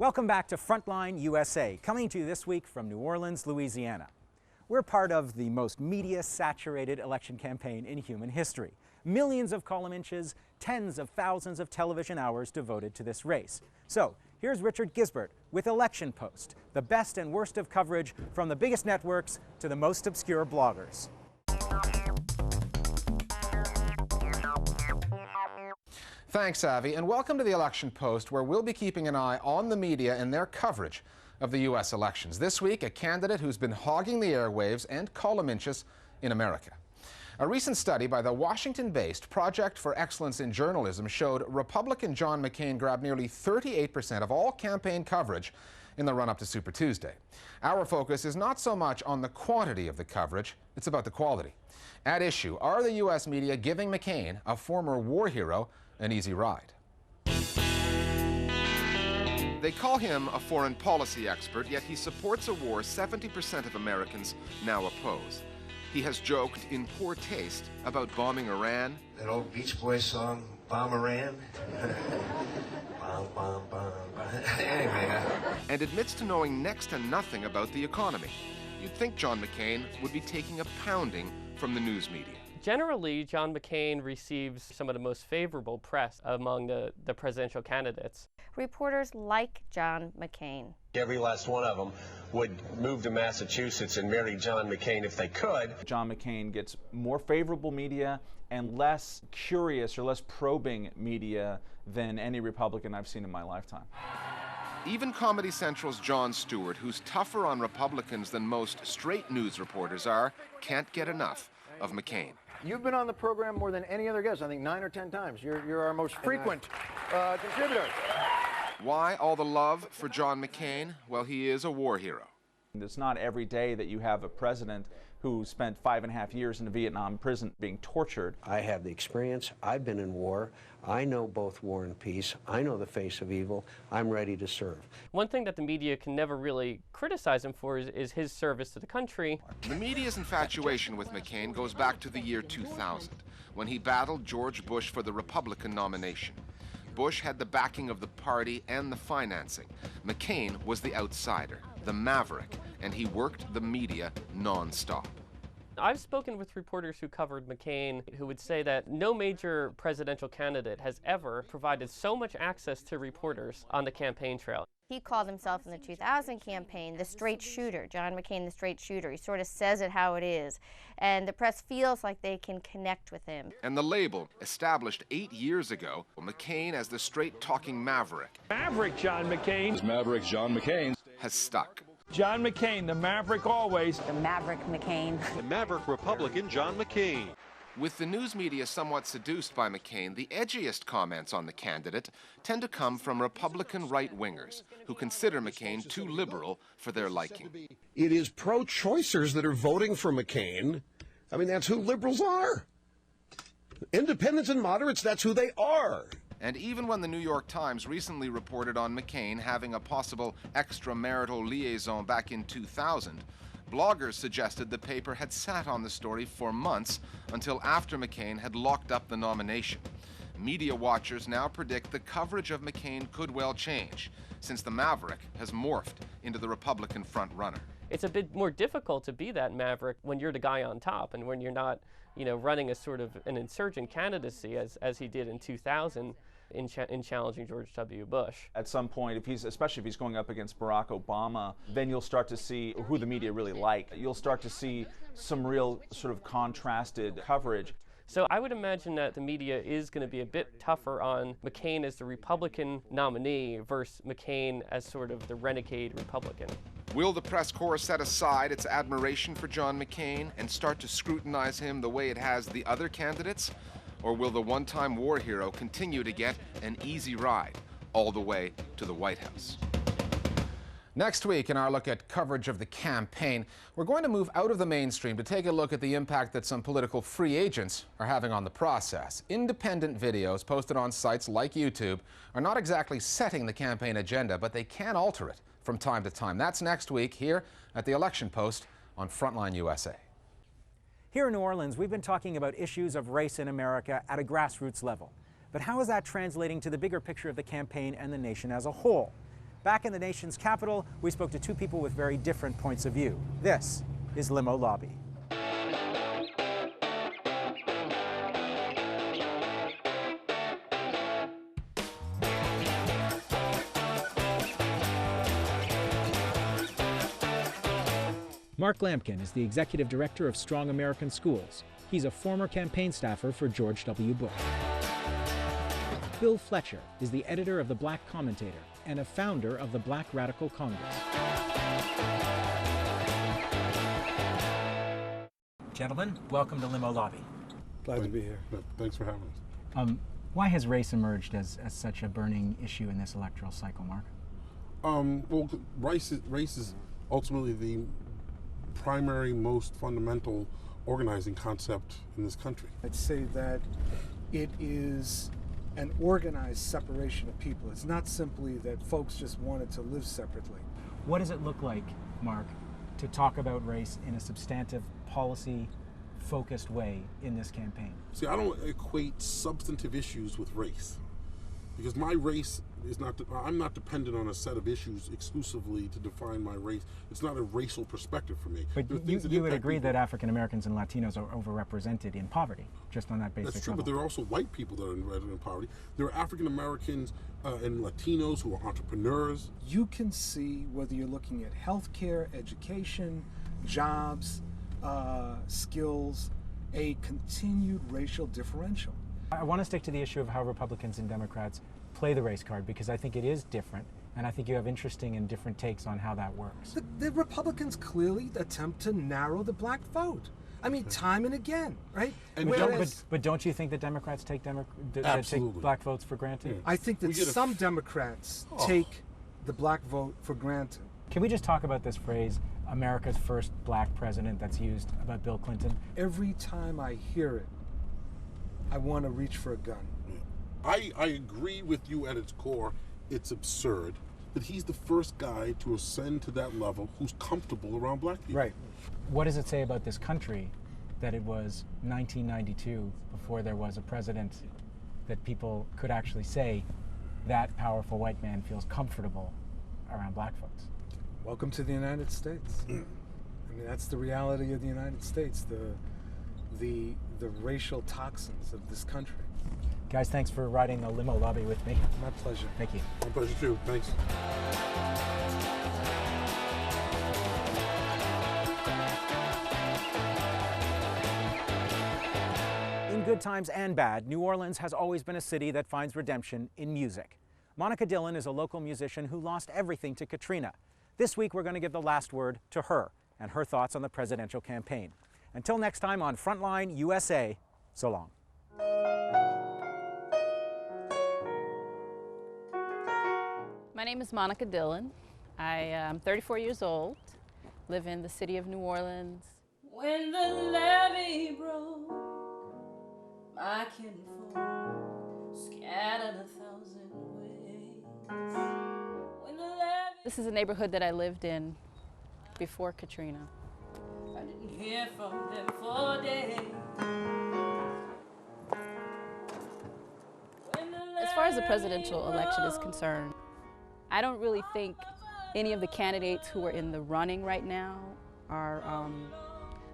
Welcome back to Frontline USA, coming to you this week from New Orleans, Louisiana. We're part of the most media-saturated election campaign in human history. Millions of column inches, tens of thousands of television hours devoted to this race. So, here's Richard Gisbert with Election Post, the best and worst of coverage from the biggest networks to the most obscure bloggers. Thanks, Avi, and welcome to the Election Post, where we'll be keeping an eye on the media and their coverage of the U.S. elections. This week, a candidate who's been hogging the airwaves and column inches in America. A recent study by the Washington-based Project for Excellence in Journalism showed Republican John McCain grabbed nearly 38% of all campaign coverage in the run-up to Super Tuesday. Our focus is not so much on the quantity of the coverage, it's about the quality. At issue, are the U.S. media giving McCain, a former war hero, an easy ride? They call him a foreign policy expert, yet he supports a war 70% of Americans now oppose. He has joked in poor taste about bombing Iran. That old Beach Boys song, Bomb Iran. Bomb, bomb, bomb, bomb. Anyway. And admits to knowing next to nothing about the economy. You'd think John McCain would be taking a pounding from the news media. Generally, John McCain receives some of the most favorable press among the presidential candidates. Reporters like John McCain. Every last one of them would move to Massachusetts and marry John McCain if they could. John McCain gets more favorable media and less curious or less probing media than any Republican I've seen in my lifetime. Even Comedy Central's Jon Stewart, who's tougher on Republicans than most straight news reporters are, can't get enough of McCain. You've been on the program more than any other guest, I think 9 or 10 times. You're our most frequent contributor. Why all the love for John McCain? Well, he is a war hero. It's not every day that you have a president who spent 5.5 years in a Vietnam prison being tortured. I have the experience. I've been in war. I know both war and peace. I know the face of evil. I'm ready to serve. One thing that the media can never really criticize him for is his service to the country. The media's infatuation with McCain goes back to the year 2000, when he battled George Bush for the Republican nomination. Bush had the backing of the party and the financing. McCain was the outsider, the maverick, and he worked the media non-stop. I've spoken with reporters who covered McCain who would say that no major presidential candidate has ever provided so much access to reporters on the campaign trail. He called himself in the 2000 campaign the straight shooter, John McCain the straight shooter. He sort of says it how it is, and the press feels like they can connect with him. And the label, established 8 years ago, McCain as the straight-talking maverick. Maverick John McCain. Maverick John McCain. Has stuck. John McCain, the maverick always. The Maverick McCain. The maverick Republican John McCain. With the news media somewhat seduced by McCain, the edgiest comments on the candidate tend to come from Republican right-wingers who consider McCain too liberal for their liking. It is pro-choicers that are voting for McCain. I mean, that's who liberals are. Independents and moderates, that's who they are. And even when the New York Times recently reported on McCain having a possible extramarital liaison back in 2000, bloggers suggested the paper had sat on the story for months until after McCain had locked up the nomination. Media watchers now predict the coverage of McCain could well change, since the maverick has morphed into the Republican front-runner. It's a bit more difficult to be that maverick when you're the guy on top and when you're not, running a sort of an insurgent candidacy as he did in 2000. In challenging George W. Bush. At some point, especially if he's going up against Barack Obama, then you'll start to see who the media really like. You'll start to see some real sort of contrasted coverage. So I would imagine that the media is going to be a bit tougher on McCain as the Republican nominee versus McCain as sort of the renegade Republican. Will the press corps set aside its admiration for John McCain and start to scrutinize him the way it has the other candidates? Or will the one-time war hero continue to get an easy ride all the way to the White House? Next week, in our look at coverage of the campaign, we're going to move out of the mainstream to take a look at the impact that some political free agents are having on the process. Independent videos posted on sites like YouTube are not exactly setting the campaign agenda, but they can alter it from time to time. That's next week here at the Election Post on Frontline USA. Here in New Orleans, we've been talking about issues of race in America at a grassroots level. But how is that translating to the bigger picture of the campaign and the nation as a whole? Back in the nation's capital, we spoke to two people with very different points of view. This is Limo Lobby. Mark Lampkin is the executive director of Strong American Schools. He's a former campaign staffer for George W. Bush. Bill Fletcher is the editor of The Black Commentator and a founder of the Black Radical Congress. Gentlemen, welcome to Limo Lobby. Glad to be here. Thanks for having us. Why has race emerged as such a burning issue in this electoral cycle, Mark? Well, race is ultimately the primary, most fundamental organizing concept in this country. I'd say that it is an organized separation of people. It's not simply that folks just wanted to live separately. What does it look like, Mark, to talk about race in a substantive, policy-focused way in this campaign? See, I don't equate substantive issues with race, because my race is not, I'm not dependent on a set of issues exclusively to define my race. It's not a racial perspective for me. But you would agree that African Americans and Latinos are overrepresented in poverty, just on that basic level. That's true, but there are also white people that are in poverty. There are African Americans and Latinos who are entrepreneurs. You can see, whether you're looking at healthcare, education, jobs, skills, a continued racial differential. I want to stick to the issue of how Republicans and Democrats play the race card, because I think it is different, and I think you have interesting and different takes on how that works. The Republicans clearly attempt to narrow the black vote. I mean, time and again, right? And but don't you think that Democrats take black votes for granted? Yeah. I think that some Democrats take the black vote for granted. Can we just talk about this phrase, America's first black president, that's used about Bill Clinton? Every time I hear it, I want to reach for a gun. I agree with you at its core. It's absurd that he's the first guy to ascend to that level who's comfortable around black people. Right. What does it say about this country that it was 1992 before there was a president that people could actually say that powerful white man feels comfortable around black folks? Welcome to the United States. I mean, that's the reality of the United States, the racial toxins of this country. Guys, thanks for riding the Limo Lobby with me. My pleasure. Thank you. My pleasure too. Thanks. In good times and bad, New Orleans has always been a city that finds redemption in music. Monica Dillon is a local musician who lost everything to Katrina. This week, we're going to give the last word to her and her thoughts on the presidential campaign. Until next time on Frontline USA, so long. My name is Monica Dillon. I am 34 years old, live in the city of New Orleans. When the levee broke, my kinfolk scattered 1,000 ways. When the levee... This is a neighborhood that I lived in before Katrina. I didn't hear from them for days. As far as the presidential election is concerned, I don't really think any of the candidates who are in the running right now are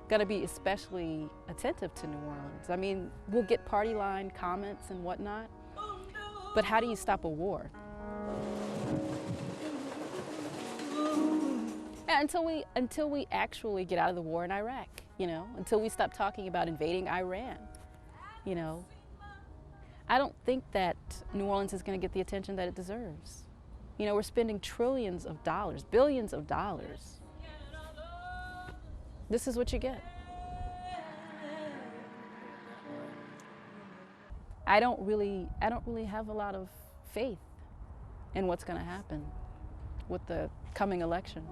going to be especially attentive to New Orleans. I mean, we'll get party line comments and whatnot, but how do you stop a war? Until we actually get out of the war in Iraq, you know, until we stop talking about invading Iran, you know. I don't think that New Orleans is going to get the attention that it deserves. You know, we're spending trillions of dollars, billions of dollars. This is what you get. I don't really have a lot of faith in what's going to happen with the coming election.